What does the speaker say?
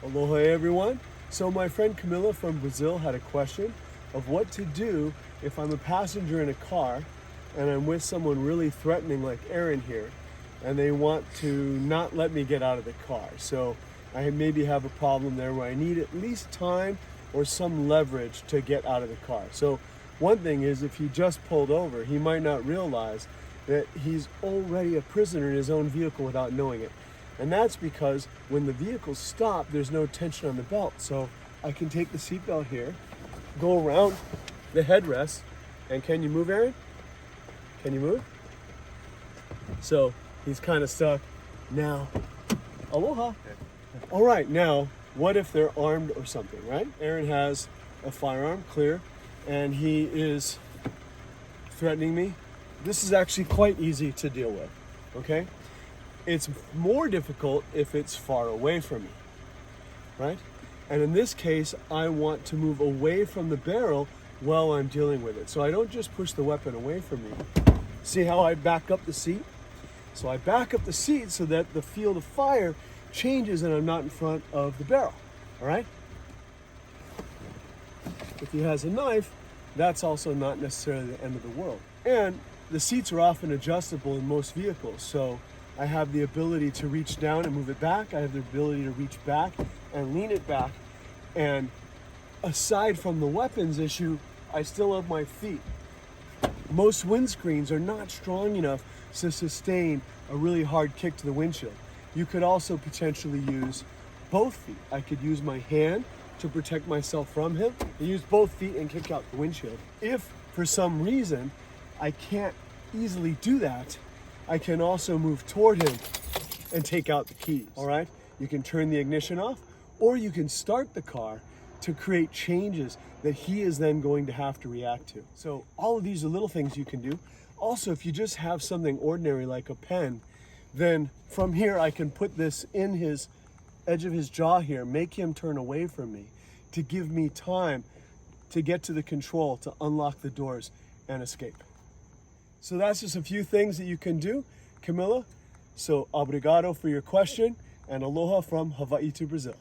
Aloha everyone. So my friend Camilla from Brazil had a question of what to do if I'm a passenger in a car and I'm with someone really threatening like Aaron here, and they want to not let me get out of the car. So I maybe have a problem there where I need at least time or some leverage to get out of the car. So one thing is, if he just pulled over, he might not realize that he's already a prisoner in his own vehicle without knowing it. And that's because when the vehicles stop, there's no tension on the belt. So I can take the seatbelt here, go around the headrest, and can you move, Aaron? Can you move? So he's kind of stuck. Now, aloha. All right, now, what if they're armed or something, right? Aaron has a firearm, clear, and he is threatening me. This is actually quite easy to deal with, okay? It's more difficult if it's far away from me, right? And in this case, I want to move away from the barrel while I'm dealing with it. So I don't just push the weapon away from me. See how I back up the seat? So I back up the seat so that the field of fire changes and I'm not in front of the barrel, all right? If he has a knife, that's also not necessarily the end of the world. And the seats are often adjustable in most vehicles, so I have the ability to reach down and move it back. I have the ability to reach back and lean it back. And aside from the weapons issue, I still have my feet. Most windscreens are not strong enough to sustain a really hard kick to the windshield. You could also potentially use both feet. I could use my hand to protect myself from him, and use both feet and kick out the windshield. If for some reason I can't easily do that, I can also move toward him and take out the keys, all right? You can turn the ignition off, or you can start the car to create changes that he is then going to have to react to. So all of these are little things you can do. Also, if you just have something ordinary like a pen, then from here I can put this in his edge of his jaw here, make him turn away from me to give me time to get to the control to unlock the doors and escape. So that's just a few things that you can do, Camilla. So obrigado for your question, and aloha from Hawaii to Brazil.